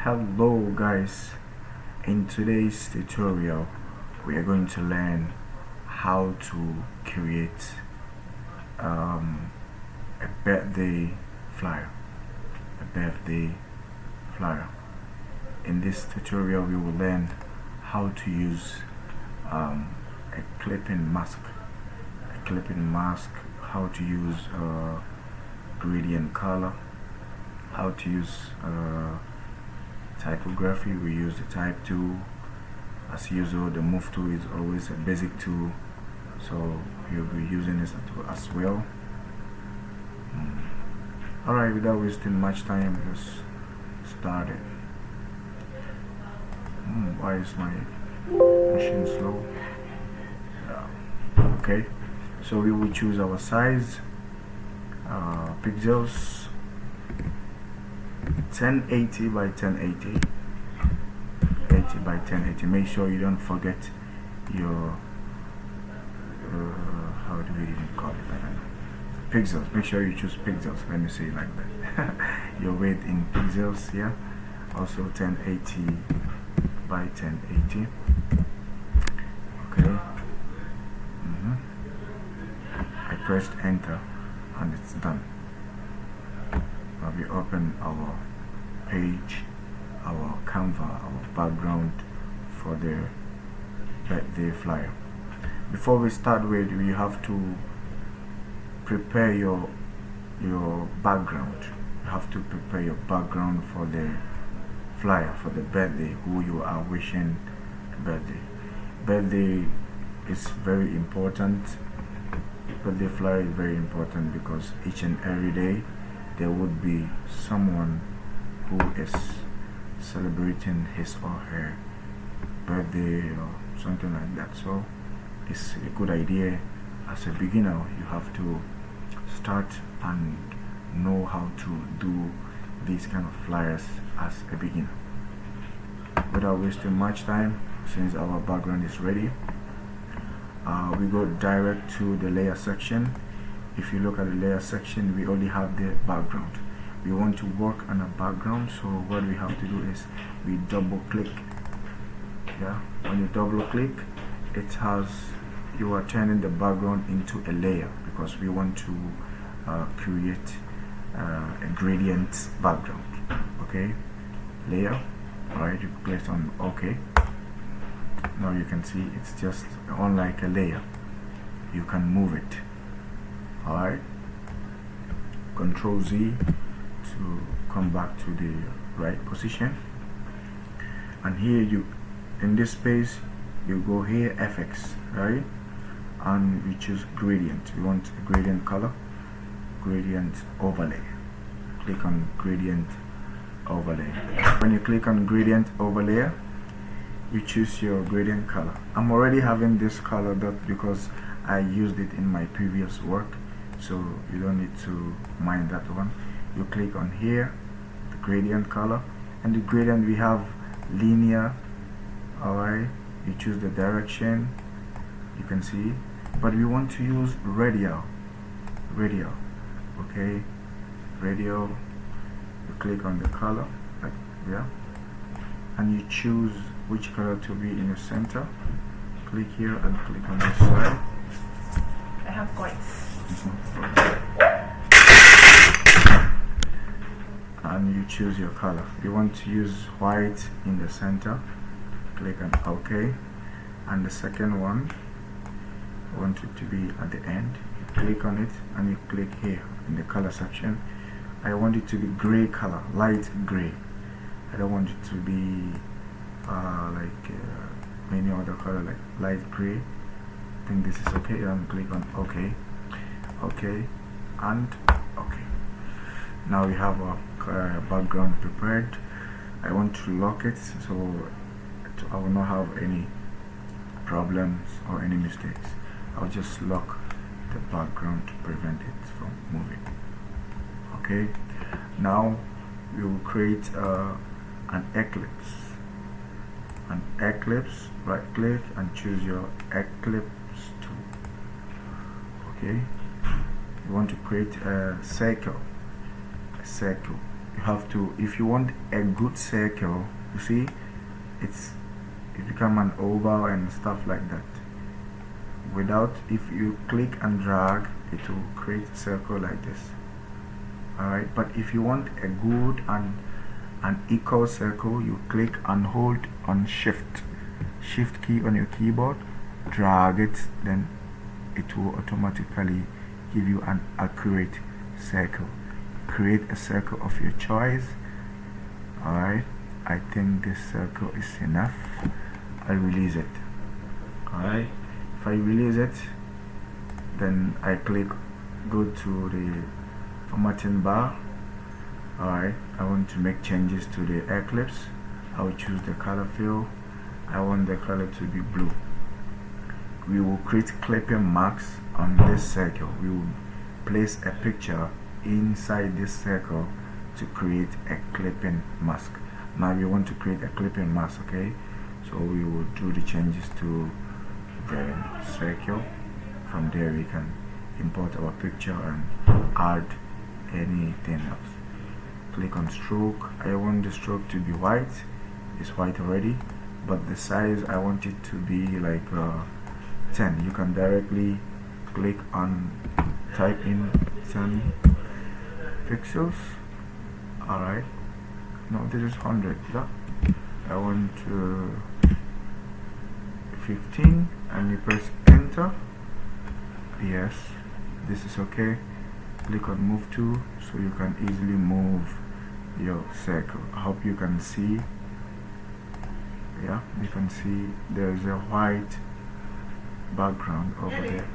Hello guys, in today's tutorial we are going to learn how to create a birthday flyer. In this tutorial we will learn how to use a clipping mask, how to use gradient color, how to use typography. We use the type tool. As usual, the move tool is always a basic tool, so you'll be using this as well. Alright, without wasting much time, let's start it. Why is my machine slow? Okay, so we will choose our size, pixels, 1080 by 1080, 80 by 1080. Make sure you don't forget your how do we even call it? I don't know. Pixels. Make sure you choose pixels. Let me say it like that. Your weight in pixels here. Also 1080 by 1080. Okay. I pressed enter and it's done. Now we open our page, our Canva, our background for the birthday flyer. Before we start with, we have to prepare your background. You have to prepare your background for the flyer, for the birthday, who you are wishing birthday. Birthday is very important. Birthday flyer is very important because each and every day there would be someone who is celebrating his or her birthday or something like that. So it's a good idea. As a beginner, you have to start and know how to do these kind of flyers as a beginner. Without wasting much time, since our background is ready, we go direct to the layer section. If you look at the layer section, we only have the background. We want to work on a background, so what we have to do is we double click. Yeah, when you double click, it has, you are turning the background into a layer because we want to create a gradient background. Okay, layer. Alright, you place on OK. Now you can see it's just unlike a layer. You can move it. Alright, Control Z to come back to the right position, and here you, in this space, you go here FX, right, and you choose gradient. You want a gradient color, gradient overlay. Click on gradient overlay. When you click on gradient overlay, you choose your gradient color. I'm already having this color because I used it in my previous work, so you don't need to mind that one. You click on here, the gradient color, and the gradient we have linear. Alright, you choose the direction, you can see, but we want to use radial. Okay, radial. You click on the color, like, yeah, and you choose which color to be in the center. Click here and click on this side. I have whites. And you choose your color. You want to use white in the center. Click on OK. And the second one, I want it to be at the end. You click on it and you click here in the color section. I want it to be gray color, light gray. I don't want it to be like any other color, like light gray. I think this is okay, and click on OK. OK and OK. Now we have our background prepared. I want to lock it so I will not have any problems or any mistakes. I'll just lock the background to prevent it from moving. Okay, now we will create an eclipse. Right click and choose your eclipse tool. Okay, you want to create a circle. you have to, if you want a good circle, you see it become an oval and stuff like that. Without, if you click and drag, it will create a circle like this. Alright, but if you want a good and an equal circle, you click and hold on shift key on your keyboard, drag it, then it will automatically give you an accurate circle. Create a circle of your choice. Alright, I think this circle is enough. I release it. Alright, if I release it, then I click go to the formatting bar. Alright, I want to make changes to the eclipse. I will choose the color fill. I want the color to be blue. We will create clipping marks on this circle. We will place a picture inside this circle to create a clipping mask. Now we want to create a clipping mask, okay? So we will do the changes to the circle. From there we can import our picture and add anything else. Click on stroke. I want the stroke to be white. It's white already, but the size I want it to be like 10. You can directly click on type in 10 pixels. Alright, no, this is 100. Yeah, I want 15 and you press enter. Yes, this is okay. Click on move to, so you can easily move your circle. I hope you can see. Yeah, you can see there is a white background over there,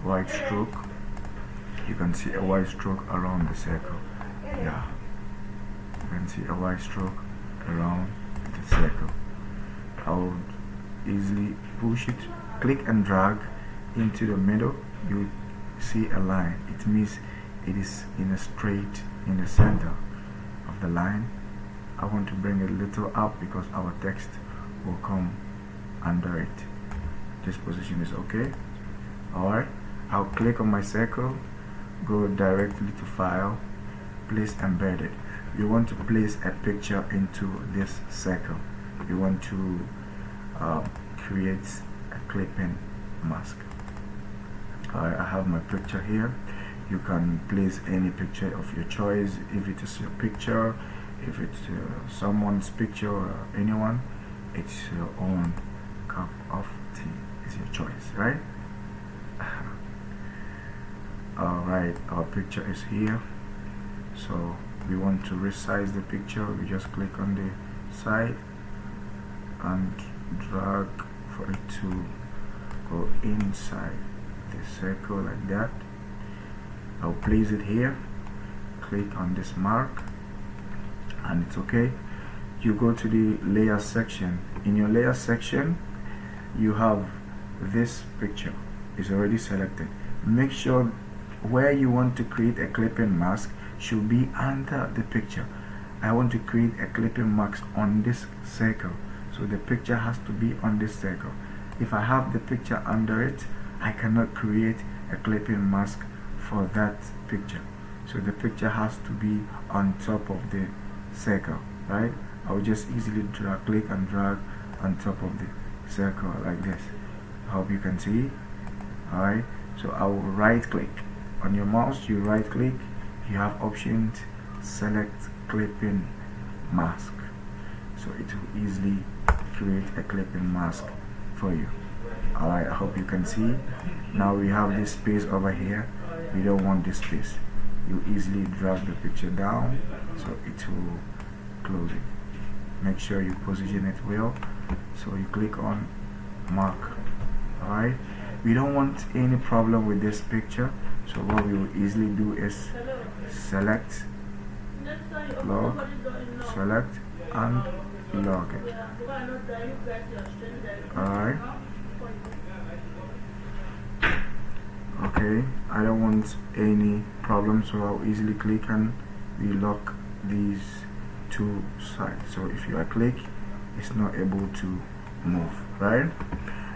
white stroke. You can see a white stroke around the circle. Yeah, you can see a white stroke around the circle. I would easily push it, click and drag into the middle. You see a line. It means it is in a straight in the center of the line. I want to bring it a little up because our text will come under it. This position is okay. Alright, I'll click on my circle, go directly to file, place embedded. You want to place a picture into this circle. You want to create a clipping mask. Alright, I have my picture here. You can place any picture of your choice. If it is your picture, if it's someone's picture or anyone, it's your own cup of tea. It's your choice, right? Alright, our picture is here. So we want to resize the picture. We just click on the side and drag for it to go inside the circle like that. I'll place it here, click on this mark, and it's okay. You go to the layer section. In your layer section, you have this picture. It's already selected. Make sure where you want to create a clipping mask should be under the picture. I want to create a clipping mask on this circle, so the picture has to be on this circle. If I have the picture under it, I cannot create a clipping mask for that picture. So the picture has to be on top of the circle, right? I'll just easily click and drag on top of the circle like this. I hope you can see. Alright, so I will right click on your mouse. You right click, you have options, select clipping mask, so it will easily create a clipping mask for you. Alright, I hope you can see. Now we have this space over here. We don't want this space. You easily drag the picture down, so it will close it. Make sure you position it well. So you click on mark. Alright, we don't want any problem with this picture, so what we will easily do is select, log, select and log it. Alright, okay, I don't want any problem, so I'll easily click and relock these two sides. So if you click, it's not able to move. Right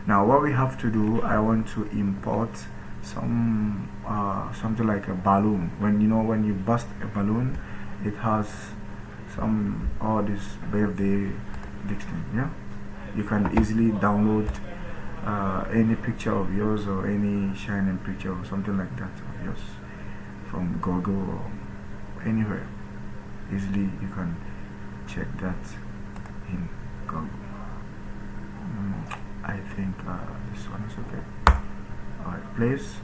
now, what we have to do, I want to import some something like a balloon. When you burst a balloon, it has some all this birthday thing. Yeah, you can easily download any picture of yours or any shining picture or something like that of yours from Google or anywhere. Easily you can check that in Google. I think this one is okay. Alright, place.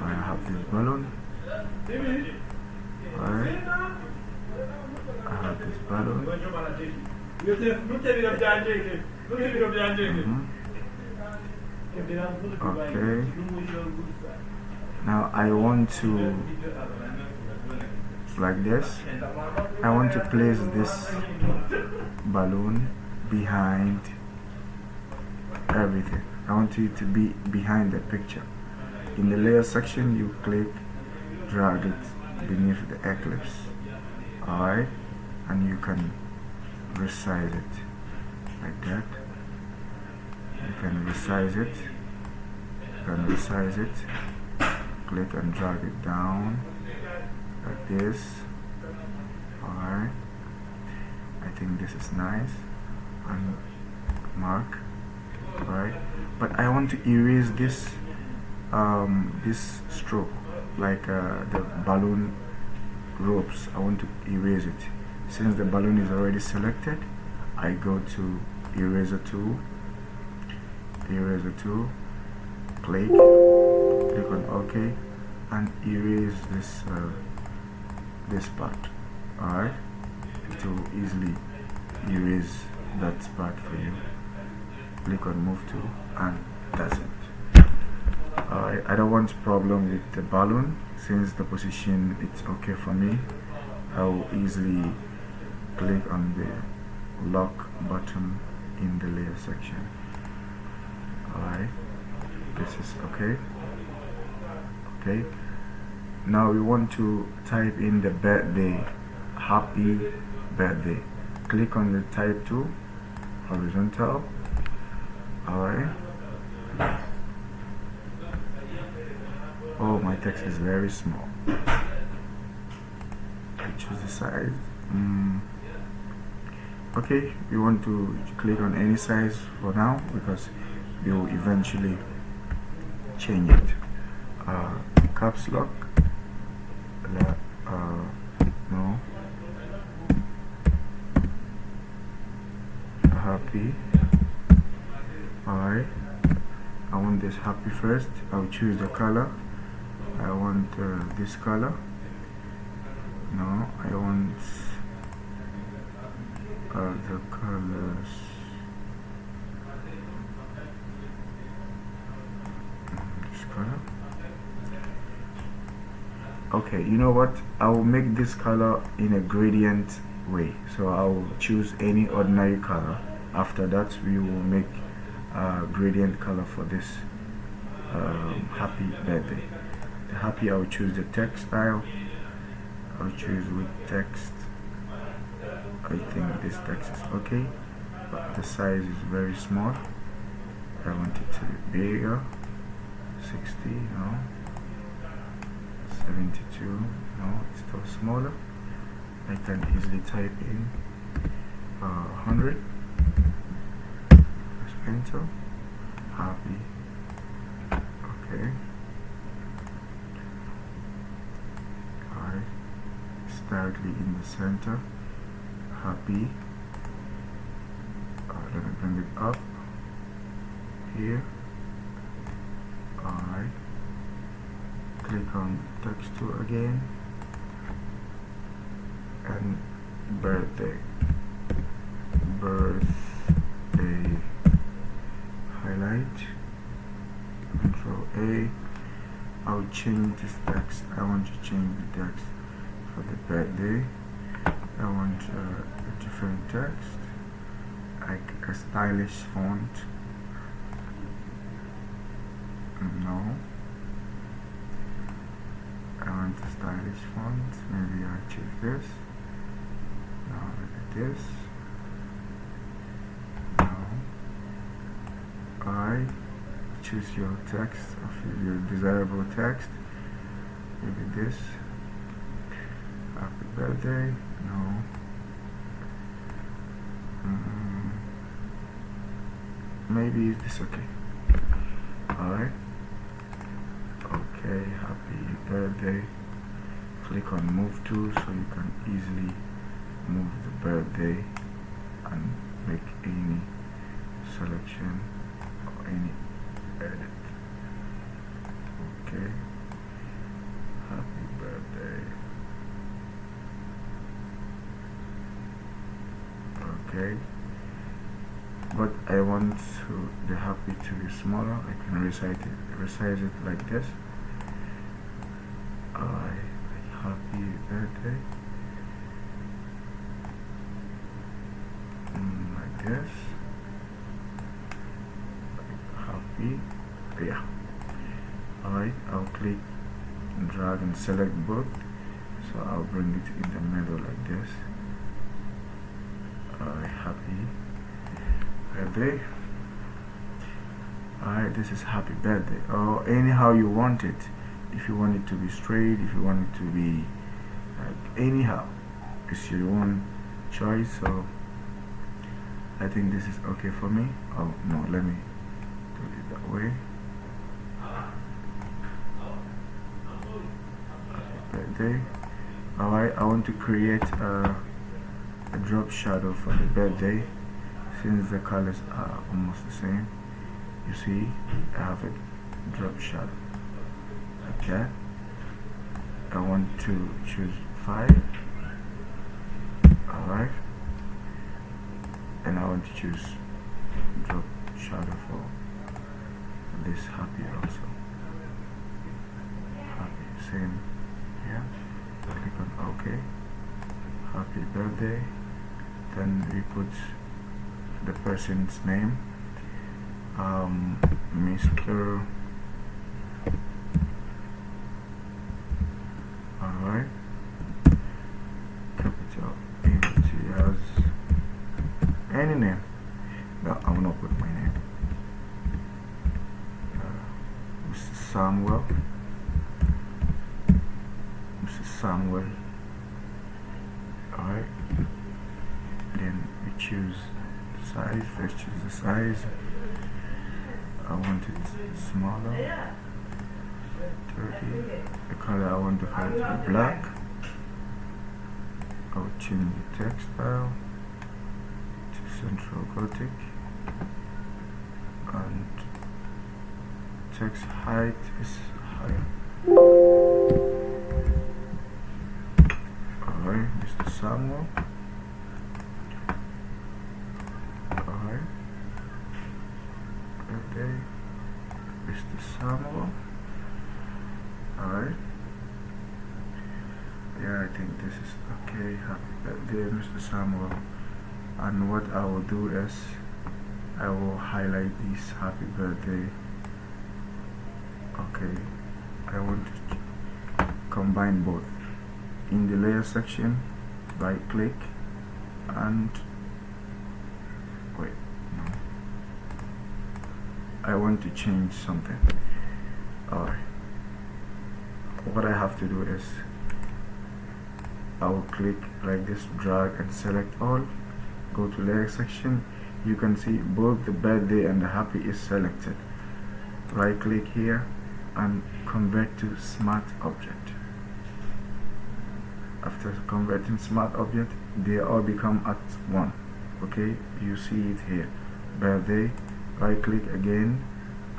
I have this balloon. Alright, I have this balloon. Okay. Now I want to, like this, I want to place this balloon behind everything. I want it to be behind the picture. In the layer section, you click, drag it beneath the eclipse. Alright, and you can resize it like that. You can resize it. You can resize it. Click and drag it down like this. Alright, I think this is nice. And mark. Alright, but I want to erase this this stroke, like the balloon ropes. I want to erase it. Since the balloon is already selected, I go to eraser tool, click on OK, and erase this part. Alright, it will easily erase that part for you. Click on move tool, and that's it. I don't want problem with the balloon. Since the position it's okay for me, I will easily click on the lock button in the layer section. Alright, this is okay. Okay, now we want to type in the birthday, happy birthday. Click on the type tool, horizontal. Alright. Oh, my text is very small. I choose the size. Okay, we want to click on any size for now because we will eventually change it. Caps lock. No. Happy. Alright, I want this happy first. I'll choose the color. I want this color. No, I want the colors. This color. Okay, you know what? I will make this color in a gradient way. So I will choose any ordinary color. After that, we will make gradient color for this happy birthday. The happy, I will choose the text style. I'll choose with text. I think this text is okay, but the size is very small. I want it to be bigger. 60, no. 72, no, it's still smaller. I can easily type in 100. Enter. Happy. Okay. Alright. It's directly in the center. Happy. Let me bring it up here. Alright. Click on text tool again. And birthday. Birthday. Highlight, Control A. I'll change this text. I want to change the text for the birthday. I want a different text, like a stylish font. No, I want a stylish font. Maybe I'll choose this. Now look at this. Alright, choose your text of your desirable text. Maybe this. Happy birthday. No. Maybe this okay. Alright. Okay, happy birthday. Click on move to so you can easily move the birthday and make any selection or any edit. Okay. Happy birthday. Okay. But I want the happy to be smaller. I can resize it like this. Alright, happy birthday. Like this. Happy, yeah. Alright, I'll click, drag and select both. So I'll bring it in the middle like this. Alright, happy birthday. Alright, this is happy birthday, or anyhow you want it. If you want it to be straight, if you want it to be anyhow, it's your own choice. So I think this is okay for me. Oh no, let me do it that way. Happy birthday. Alright, I want to create a drop shadow for the birthday. Since the colors are almost the same, you see I have a drop shadow like that. I want to choose 5. Alright, and I want to choose drop shadow for this happy also. Happy, same here. Click on OK. Happy birthday. Then we put the person's name, Mr. Alright, capital as any name. No, I'm gonna put my name. Mr. Samuel. Mr. Samuel. Alright. Then we choose size. Let's choose the size. I want it smaller. 30. The color I want the color to be black. I'll change the text style to Central Gothic, and text height is higher. Alright, Mr. Samuel. Alright, birthday, Mr. Samuel. Alright, yeah, I think this is okay. Happy birthday, Mr. Samuel. And what I will do is I will highlight this happy birthday. Okay, I want to combine both. In the layer section, right click and wait, no, I want to change something. Alright, what I have to do is I will click like this, drag and select all, go to layer section. You can see both the birthday and the happy is selected. Right click here and convert to smart object. After converting smart object, they all become at one. Okay, you see it here, birthday. Right click again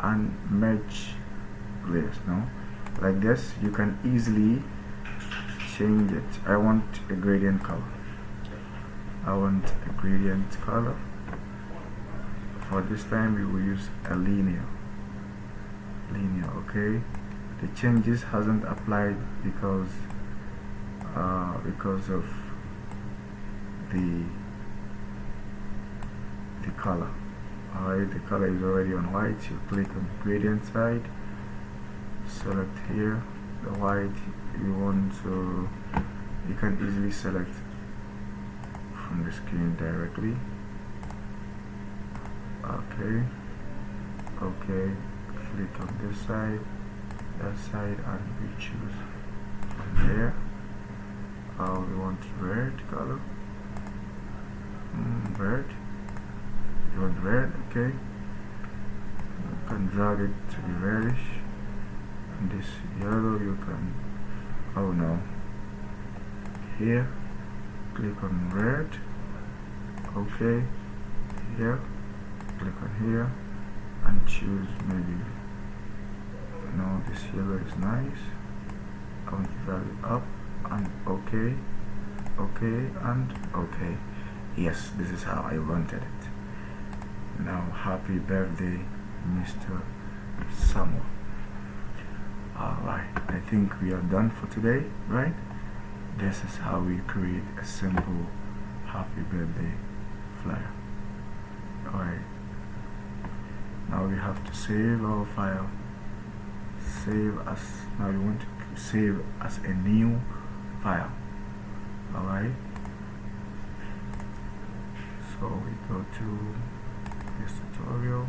and merge layers. Now like this you can easily change it. I want a gradient color. I want a gradient color. For this time we will use a linear. Okay, the changes hasn't applied because of the color. Alright, the color is already on white. You click on the gradient side, select here the white you want to. You can easily select from the screen directly. Okay, click on this side, that side, and we choose from there. We want red color. Red. You want red? Okay. You can drag it to be reddish. And this yellow you can. Oh no. Here. Click on red. Okay. Here. Click on here and choose maybe. No, this yellow is nice. I want to drag it up and okay, and okay. Yes, this is how I wanted it. Now, happy birthday, Mr. Samuel. Alright, I think we are done for today, right? This is how we create a simple happy birthday flyer. Alright, now we have to save our file. Save as, now we want to save as a new file. Alright, so we go to this tutorial,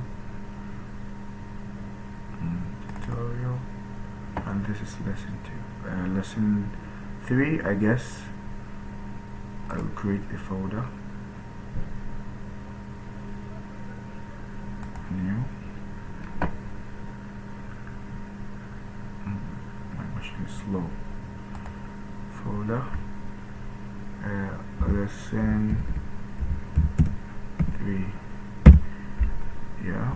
and this is lesson 2. Lesson 3, I guess. I will create a folder, new. My machine is slow. Folder, lesson 3. Yeah.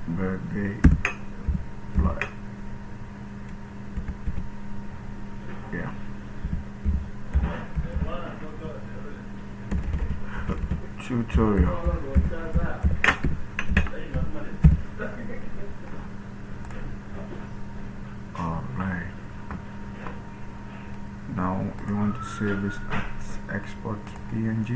Birthday flyer. Yeah. Tutorial. Alright. Now we want to save this as export PNG.